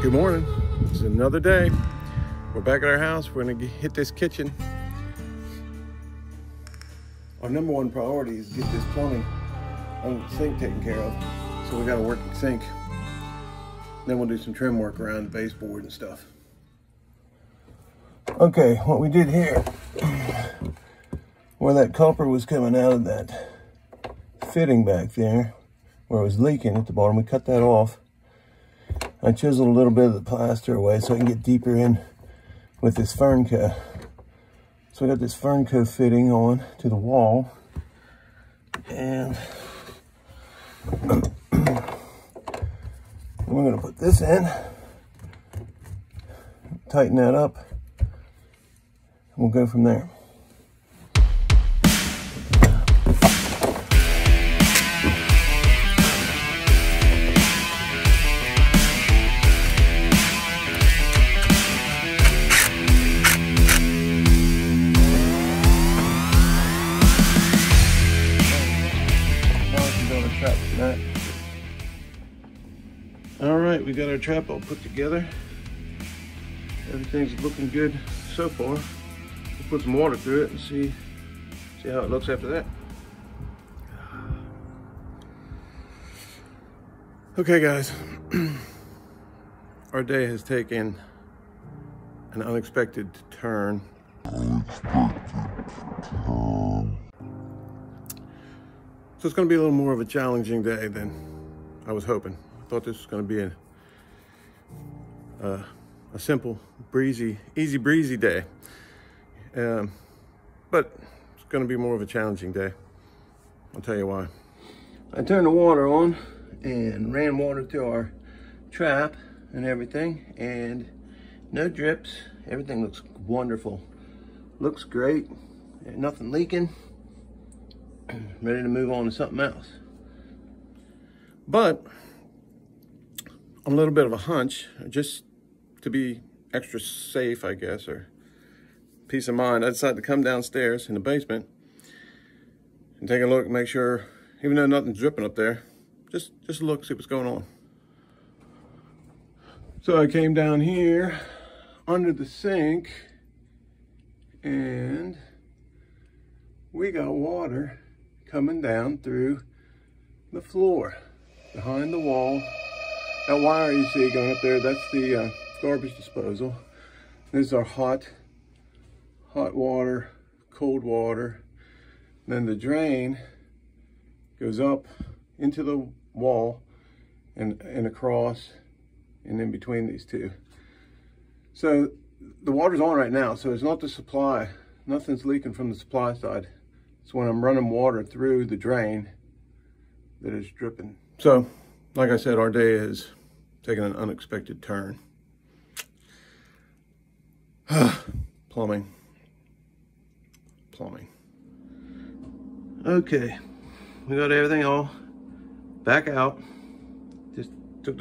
Good morning. It's another day. We're back at our house. We're gonna hit this kitchen. Our number one priority is to get this plumbing on the sink taken care of. So we got a working sink. Then we'll do some trim work around the baseboard and stuff. Okay, what we did here, where that copper was coming out of that fitting back there, where it was leaking at the bottom, we cut that off. I chiseled a little bit of the plaster away so I can get deeper in with this Fernco. So I got this Fernco fitting on to the wall, and we're going to put this in, tighten that up, and we'll go from there. All right, we got our trap all put together. Everything's looking good so far. We'll put some water through it and see how it looks after that. Okay guys, our day has taken an unexpected turn. So it's going to be a little more of a challenging day than I was hoping. I thought this was going to be a simple, breezy, easy breezy day. But it's going to be more of a challenging day. I'll tell you why. I turned the water on and ran water through our trap and everything, and no drips. Everything looks wonderful. Looks great. Nothing leaking. Ready to move on to something else. But on a little bit of a hunch, just to be extra safe, I guess, or peace of mind, I decided to come downstairs in the basement and take a look, make sure, even though nothing's dripping up there, just look, see what's going on. So I came down here under the sink, and we got water coming down through the floor behind the wall. That wire you see going up there, that's the garbage disposal. This is our hot water, cold water. Then the drain goes up into the wall and across and in between these two. So the water's on right now, so it's not the supply. Nothing's leaking from the supply side. It's when I'm running water through the drain that is dripping. So, like I said, our day has taken an unexpected turn. Plumbing. Okay, we got everything all back out. Just took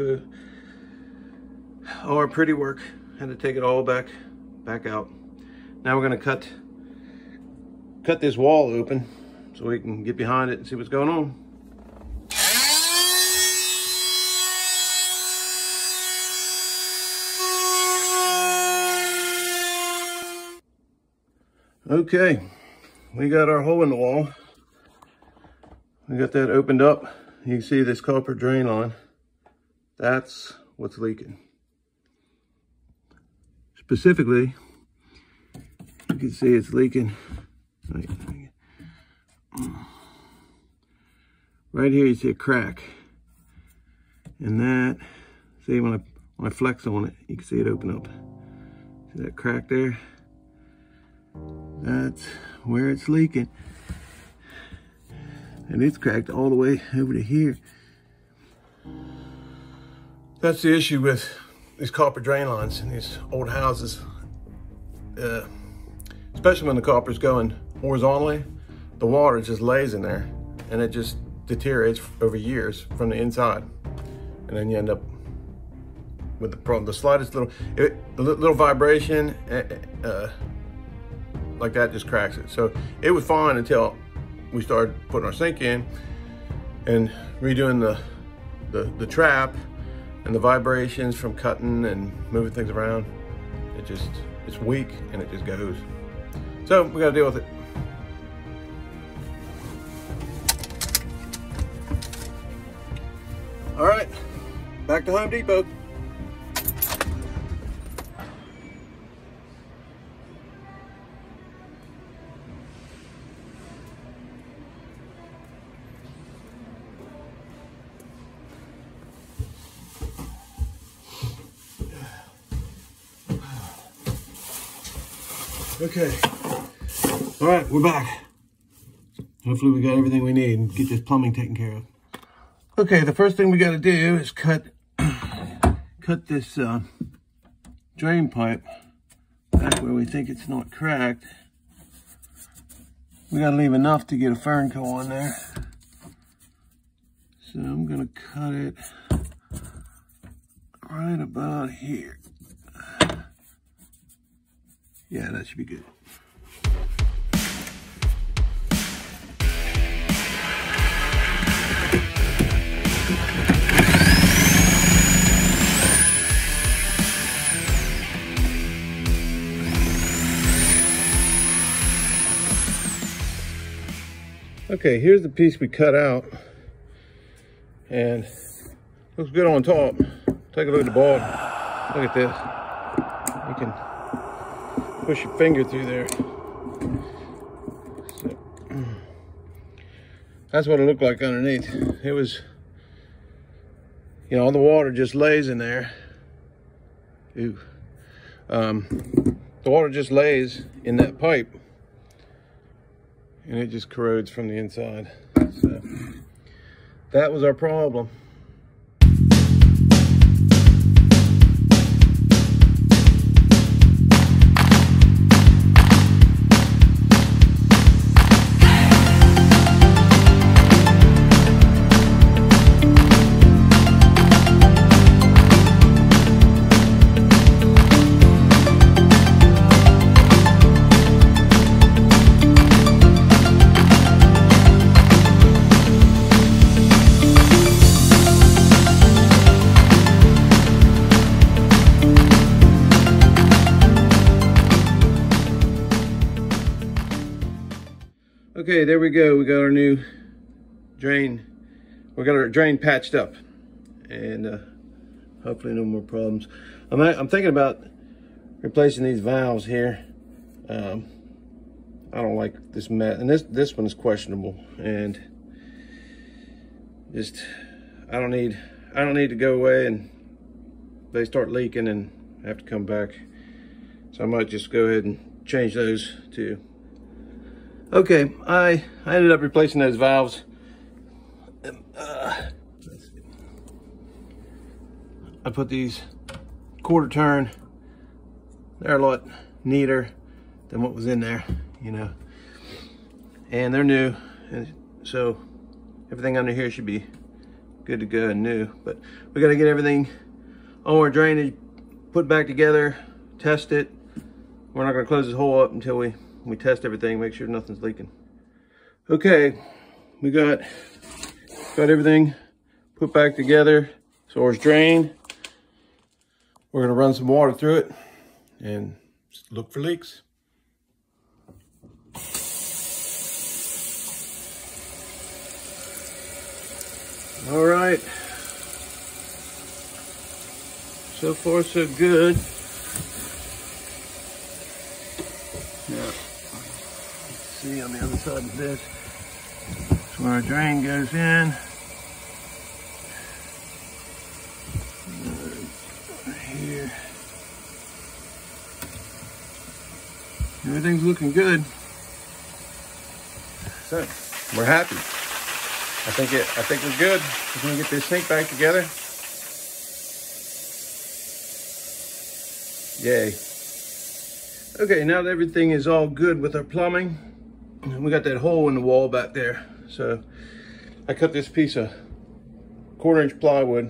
all our pretty work, had to take it all back out. Now we're gonna cut this wall open so we can get behind it and see what's going on. Okay, we got our hole in the wall. We got that opened up. You can see this copper drain line. That's what's leaking. Specifically, you can see it's leaking. Right here you see a crack, and that, see when I flex on it, you can see it open up. See that crack there? That's where it's leaking, and it's cracked all the way over to here. That's the issue with these copper drain lines in these old houses, especially when the copper's going horizontally. The water just lays in there and it just deteriorates over years from the inside, and then you end up with the problem. The slightest little vibration like that just cracks it. So it was fine until we started putting our sink in and redoing the trap. and the vibrations from cutting and moving things around, it's weak and it just goes. So we gotta deal with it. All right, back to Home Depot. Okay, all right, we're back. Hopefully we got everything we need and get this plumbing taken care of. Okay, the first thing we got to do is cut this drain pipe back where we think it's not cracked. We got to leave enough to get a fern coat on there. So I'm going to cut it right about here. Yeah, that should be good. Okay, here's the piece we cut out, and looks good on top. Take a look at the bottom. Look at this. You can push your finger through there. So, that's what it looked like underneath. It was, you know, all the water just lays in there. Ooh. The water just lays in that pipe, and it just corrodes from the inside. So that was our problem. Okay, there we go. We got our new drain. We got our drain patched up, and hopefully no more problems. I'm thinking about replacing these valves here. I don't like this mess, and this one is questionable, and just I don't need to go away and they start leaking and have to come back. So I might just go ahead and change those too. Okay, I ended up replacing those valves. Let's see. I put these quarter turn. They're a lot neater than what was in there, you know. And they're new, and so everything under here should be good to go and new. But we got to get everything on our drainage put back together, test it. We're not going to close this hole up until we test everything, make sure nothing's leaking. Okay, we got everything put back together. So it's drained. We're gonna run some water through it and look for leaks. All right, so far so good. Now, see on the other side of this, that's where our drain goes in. Right here. Everything's looking good. So we're happy. I think we're good. We're gonna get this sink back together. Yay. Okay, now that everything is all good with our plumbing, we got that hole in the wall back there. So I cut this piece of 1/4 inch plywood,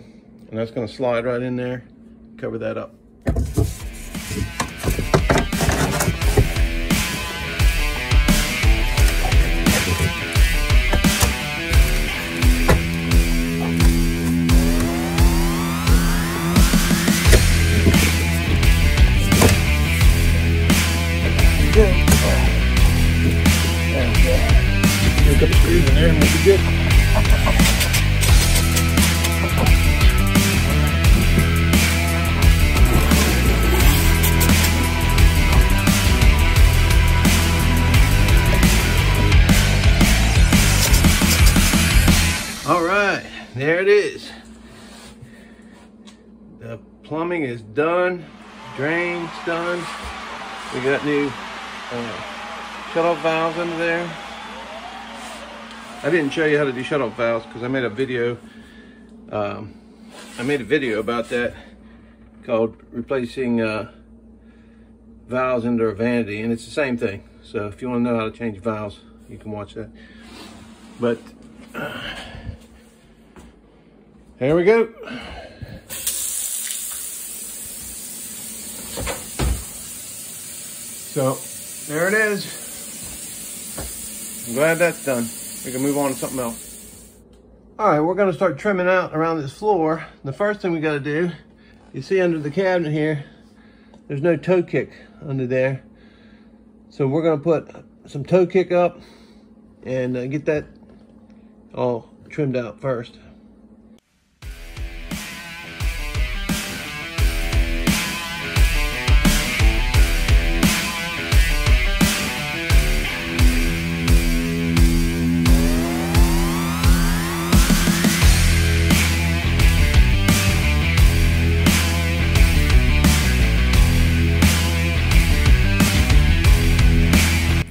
and that's gonna slide right in there, cover that up. That'd be good. All right, there it is. The plumbing is done, drain's done. We got new shut-off valves under there. I didn't show you how to do shut-off valves because I made a video. About that called replacing valves under a vanity, and it's the same thing. So if you want to know how to change valves, you can watch that. But here we go. So there it is. I'm glad that's done. We can move on to something else. All right, we're gonna start trimming out around this floor. The first thing we gotta do, you see under the cabinet here, there's no toe kick under there. So we're gonna put some toe kick up and get that all trimmed out first.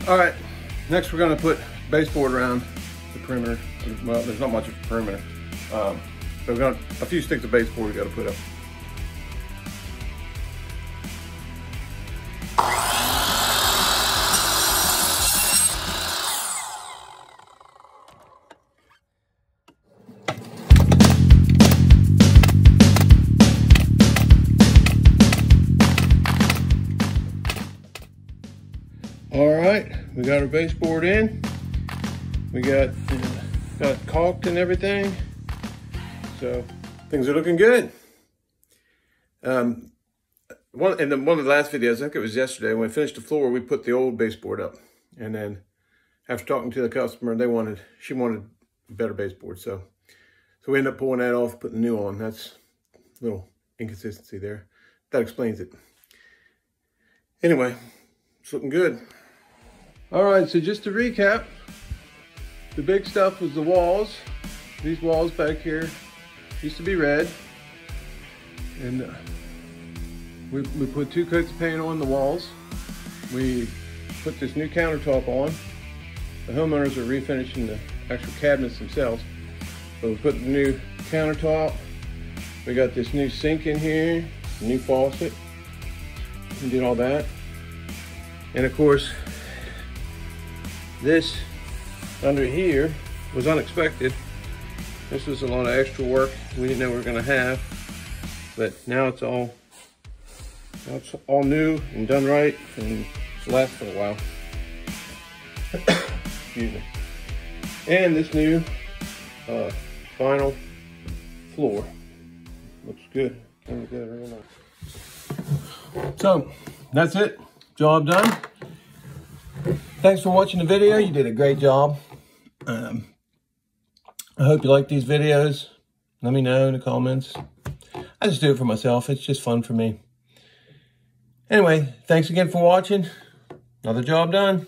All right, next we're gonna put baseboard around the perimeter. Well, there's not much of a perimeter. So we've got a few sticks of baseboard we gotta put up. All right, we got our baseboard in. We got caulked and everything. So things are looking good. One of the last videos, I think it was yesterday, when we finished the floor, we put the old baseboard up. And then after talking to the customer, she wanted a better baseboard. So we ended up pulling that off, putting the new on. That's a little inconsistency there. That explains it. Anyway, it's looking good. All right, so just to recap, the big stuff was the walls. These walls back here used to be red. And we put 2 coats of paint on the walls. We put this new countertop on. The homeowners are refinishing the actual cabinets themselves. But we put the new countertop. We got this new sink in here, new faucet. We did all that. And of course, this under here was unexpected. This was a lot of extra work we didn't know we were gonna have, but now it's all new and done right, and it'll last for a while. Excuse me. And this new vinyl floor looks good. Came together real nice. So that's it. Job done. Thanks for watching the video. You did a great job. I hope you like these videos. Let me know in the comments. I just do it for myself. It's just fun for me. Anyway, thanks again for watching. Another job done.